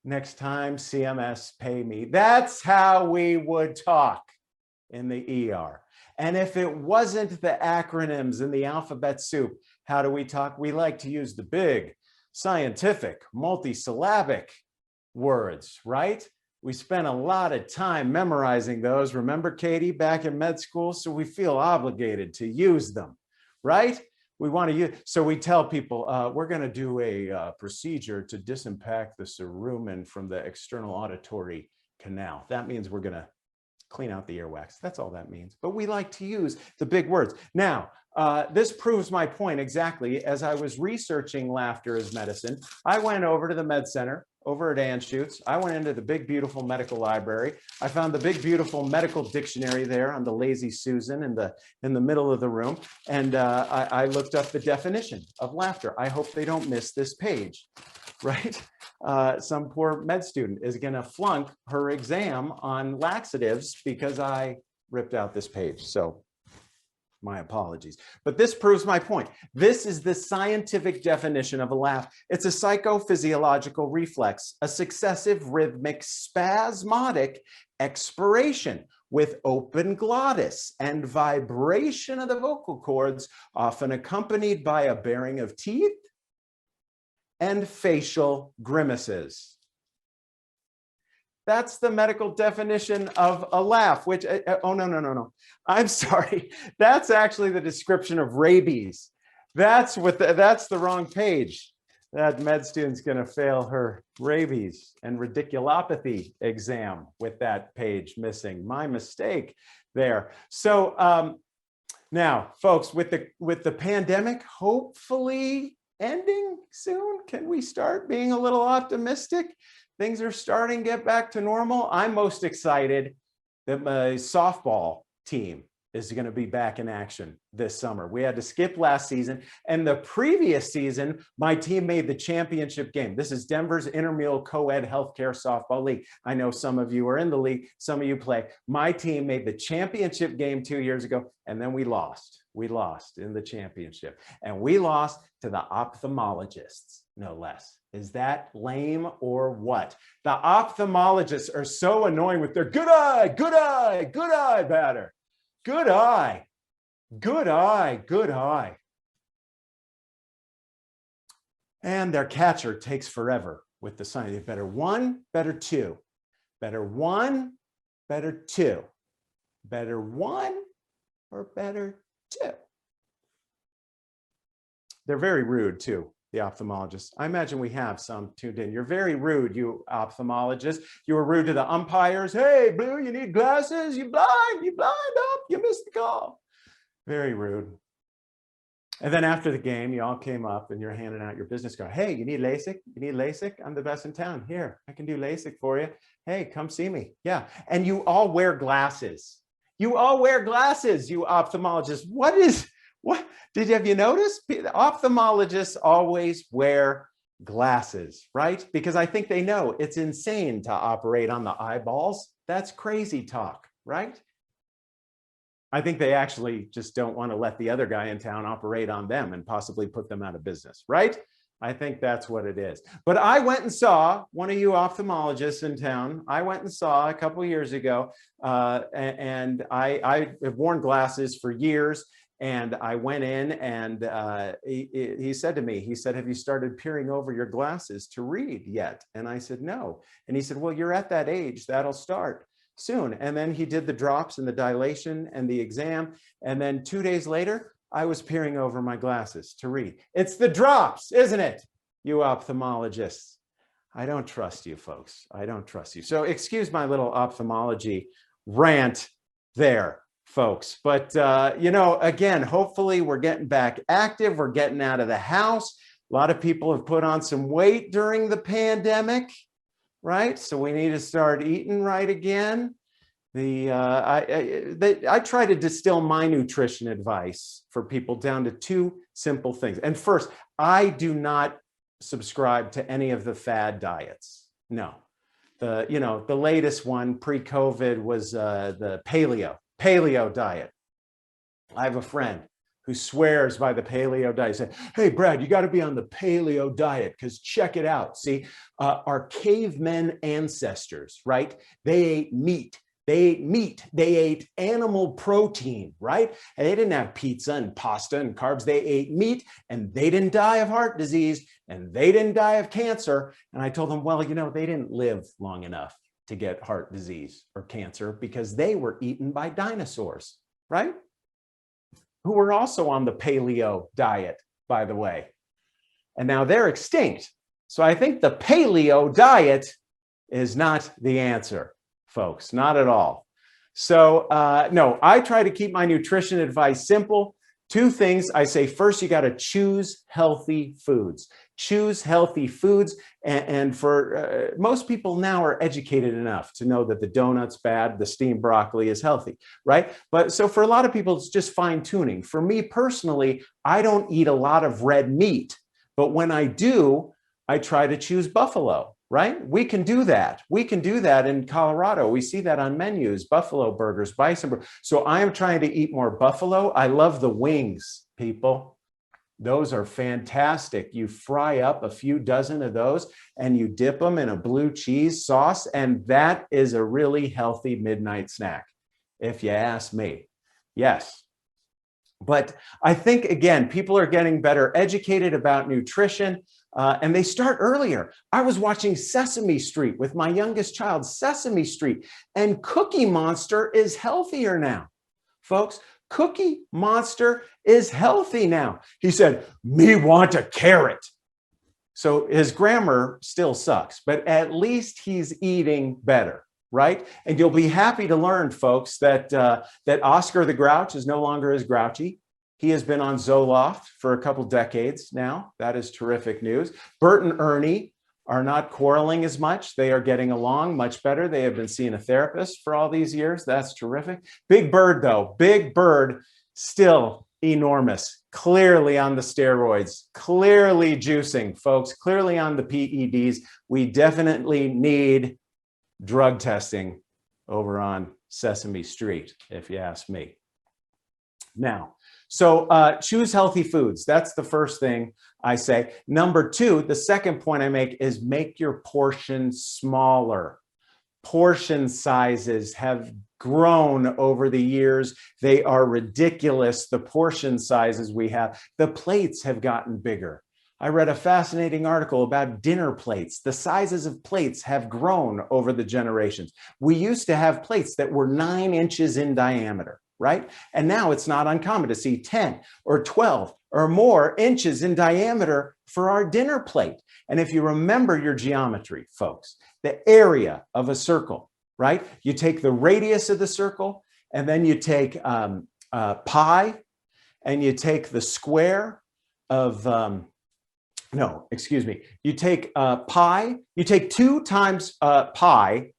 Next time CMS pay me. That's how we would talk in the ER. And if it wasn't the acronyms in the alphabet soup, how do we talk? We like to use the big, scientific, multisyllabic words, right? We spent a lot of time memorizing those. Remember, Katie, back in med school? So we feel obligated to use them, right? We want to use, so we tell people, we're going to do a procedure to disimpact the cerumen from the external auditory canal. That means we're going to clean out the earwax. That's all that means. But we like to use the big words. Now, this proves my point exactly. As I was researching laughter as medicine, I went over to the med center over at Anschutz. I went into the big, beautiful medical library. I found the big, beautiful medical dictionary there on the Lazy Susan in the middle of the room. And I looked up the definition of laughter. I hope they don't miss this page, right? Some poor med student is going to flunk her exam on laxatives because I ripped out this page. So my apologies. But this proves my point. This is the scientific definition of a laugh. It's a psychophysiological reflex, a successive rhythmic spasmodic expiration with open glottis and vibration of the vocal cords, often accompanied by a baring of teeth and facial grimaces. That's the medical definition of a laugh, which, oh, no. I'm sorry. That's actually the description of rabies. That's the wrong page. That med student's gonna fail her rabies and radiculopathy exam with that page missing. My mistake there. So now, folks, with the pandemic hopefully ending soon, can we start being a little optimistic? Things are starting to get back to normal. I'm most excited that my softball team is going to be back in action this summer. We had to skip last season, and the previous season, my team made the championship game. This is Denver's intramural co-ed healthcare softball league. I know some of you are in the league, some of you play. My team made the championship game 2 years ago, and then we lost. We lost in the championship, and we lost to the ophthalmologists, no less. Is that lame or what? The ophthalmologists are so annoying with their good eye batter. Good eye. And their catcher takes forever with the sign. Better one, better two. Better one, better two. Better one or better two. They're very rude too, the ophthalmologists. I imagine we have some tuned in. You're very rude, you ophthalmologists. You were rude to the umpires. Hey, Blue, you need glasses? You blind up, you missed the call. Very rude. And then after the game, you all came up and you're handing out your business card. Hey, you need LASIK? You need LASIK? I'm the best in town. Here, I can do LASIK for you. Hey, come see me. Yeah, and you all wear glasses. You all wear glasses, you ophthalmologists. What? Have you noticed? Ophthalmologists always wear glasses, right? Because I think they know it's insane to operate on the eyeballs. That's crazy talk, right? I think they actually just don't want to let the other guy in town operate on them and possibly put them out of business, right? I think that's what it is. But I went and saw one of you ophthalmologists in town. I went and saw a couple of years ago, and I have worn glasses for years. And I went in and he said to me, he said, have you started peering over your glasses to read yet? And I said, no. And he said, well, you're at that age, that'll start soon. And then he did the drops and the dilation and the exam. And then 2 days later, I was peering over my glasses to read. It's the drops, isn't it? You ophthalmologists. I don't trust you folks. I don't trust you. So excuse my little ophthalmology rant there. folks. But, you know, again, hopefully we're getting back active. We're getting out of the house. A lot of people have put on some weight during the pandemic, right? So we need to start eating right again. I try to distill my nutrition advice for people down to 2 simple things. And first, I do not subscribe to any of the fad diets. No, the latest one pre-COVID was the paleo diet. I have a friend who swears by the paleo diet. He said, hey, Brad, you got to be on the paleo diet because check it out. See, our cavemen ancestors, right? They ate meat. They ate animal protein, right? And they didn't have pizza and pasta and carbs. They ate meat and they didn't die of heart disease and they didn't die of cancer. And I told them, well, you know, they didn't live long enough to get heart disease or cancer because they were eaten by dinosaurs, right? Who were also on the paleo diet, by the way. And now they're extinct. So I think the paleo diet is not the answer, folks, not at all. So no, I try to keep my nutrition advice simple. 2 things I say. First, you got to choose healthy foods. Choose healthy foods. And for most people now are educated enough to know that the donut's bad, the steamed broccoli is healthy, right? But so for a lot of people, it's just fine tuning. For me personally, I don't eat a lot of red meat, but when I do, I try to choose buffalo. Right? We can do that. We can do that in Colorado. We see that on menus, buffalo burgers, bison burgers. So I am trying to eat more buffalo. I love the wings, people. Those are fantastic. You fry up a few dozen of those and you dip them in a blue cheese sauce. And that is a really healthy midnight snack, if you ask me. Yes. But I think, again, people are getting better educated about nutrition. And they start earlier. I was watching Sesame Street with my youngest child, Sesame Street, and Cookie Monster is healthier now. Folks, Cookie Monster is healthy now. He said, me want a carrot. So his grammar still sucks, but at least he's eating better, right? And you'll be happy to learn, folks, that, that Oscar the Grouch is no longer as grouchy. He has been on Zoloft for a couple decades now. That is terrific news. Bert and Ernie are not quarreling as much. They are getting along much better. They have been seeing a therapist for all these years. That's terrific. Big Bird, though, Big Bird, still enormous. Clearly on the steroids, clearly juicing, folks, clearly on the PEDs. We definitely need drug testing over on Sesame Street, if you ask me. Now, so choose healthy foods. That's the first thing I say. Number 2, the second point I make is make your portion smaller. Portion sizes have grown over the years. They are ridiculous, the portion sizes we have. The plates have gotten bigger. I read a fascinating article about dinner plates. The sizes of plates have grown over the generations. We used to have plates that were 9 inches in diameter, right? And now it's not uncommon to see 10 or 12 or more inches in diameter for our dinner plate. And if you remember your geometry, folks, the area of a circle, right? You take the radius of the circle, and then you take pi, and you take the square of, no, excuse me, you take pi, you take 2 times pi,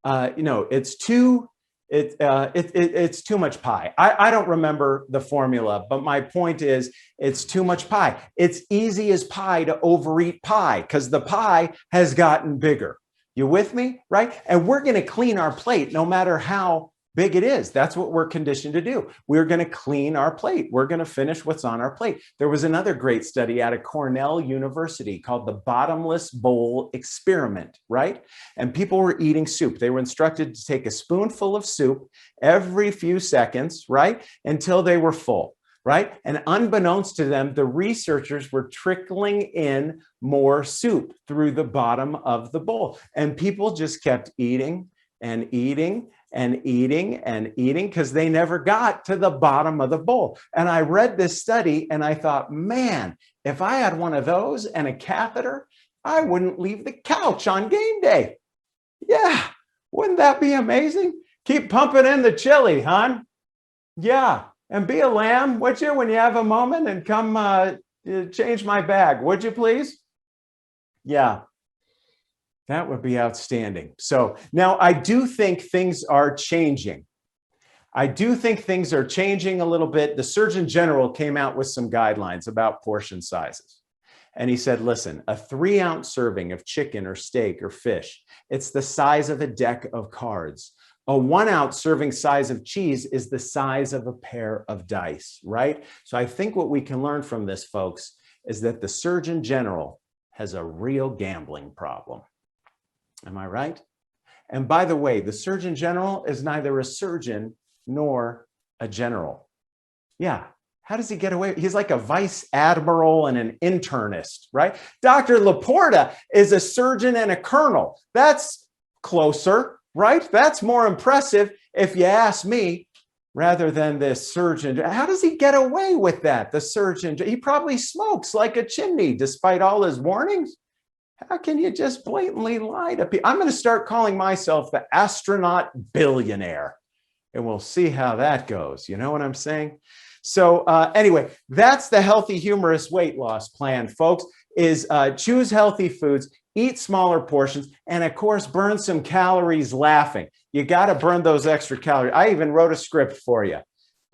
it's 2, it's too much pi. I don't remember the formula, but my point is it's too much pi. It's easy as pie to overeat pie because the pie has gotten bigger. You with me, right? And we're going to clean our plate no matter how big it is. That's what we're conditioned to do. We're going to clean our plate. We're going to finish what's on our plate. There was another great study out of Cornell University called the Bottomless Bowl Experiment, right? And people were eating soup. They were instructed to take a spoonful of soup every few seconds, right? Until they were full, right? And unbeknownst to them, the researchers were trickling in more soup through the bottom of the bowl. And people just kept eating and eating and eating and eating because they never got to the bottom of the bowl. And I read this study and I thought, man, if I had one of those and a catheter, I wouldn't leave the couch on game day. Yeah, wouldn't that be amazing? Keep pumping in the chili, hon. Yeah, and be a lamb, would you, when you have a moment, and come change my bag, would you please? Yeah, that would be outstanding. So now I do think things are changing. I do think things are changing a little bit. The Surgeon General came out with some guidelines about portion sizes. And he said, listen, a 3-ounce serving of chicken or steak or fish, it's the size of a deck of cards. A 1-ounce serving size of cheese is the size of a pair of dice, right? So I think what we can learn from this, folks, is that the Surgeon General has a real gambling problem. Am I right? And by the way, the Surgeon General is neither a surgeon nor a general. Yeah. How does he get away? He's like a vice admiral and an internist, right? Dr. Laporta is a surgeon and a colonel. That's closer, right? That's more impressive, if you ask me, rather than this surgeon. How does he get away with that? The surgeon, he probably smokes like a chimney despite all his warnings. How can you just blatantly lie to people? I'm going to start calling myself the astronaut billionaire, and we'll see how that goes. You know what I'm saying? So anyway, that's the Healthy Humorous Weight Loss Plan, folks, is choose healthy foods, eat smaller portions, and of course, burn some calories laughing. You got to burn those extra calories. I even wrote a script for you.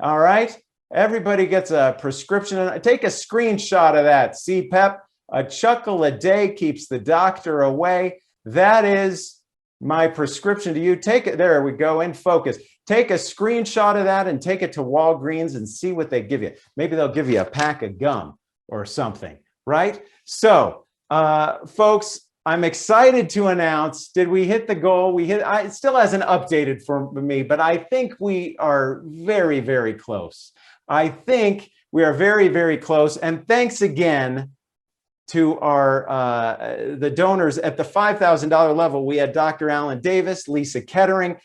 All right. Everybody gets a prescription. Take a screenshot of that. CPEP, a chuckle a day keeps the doctor away. That is my prescription to you. Take it. There we go. In focus. Take a screenshot of that and take it to Walgreens and see what they give you. Maybe they'll give you a pack of gum or something, right? So, folks, I'm excited to announce, did we hit the goal? It still hasn't updated for me, but I think we are very, very close. I think we are very, very close. And thanks again to the donors at the $5,000 level. We had Dr. Alan Davis, Lisa Kettering,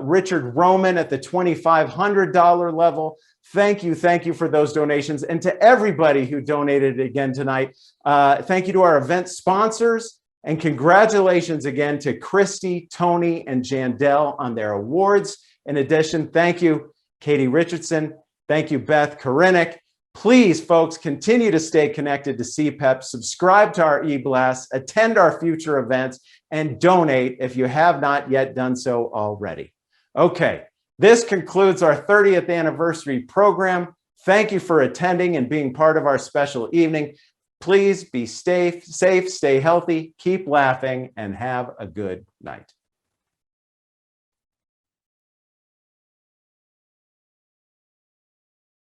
Richard Roman at the $2,500 level. Thank you for those donations. And to everybody who donated again tonight, thank you to our event sponsors, and congratulations again to Christy, Tony, and Jandel on their awards. In addition, thank you, Katie Richardson. Thank you, Beth Korinek. Please, folks, continue to stay connected to CPEP, subscribe to our e-blasts, attend our future events, and donate if you have not yet done so already. Okay, this concludes our 30th anniversary program. Thank you for attending and being part of our special evening. Please be safe, stay healthy, keep laughing, and have a good night.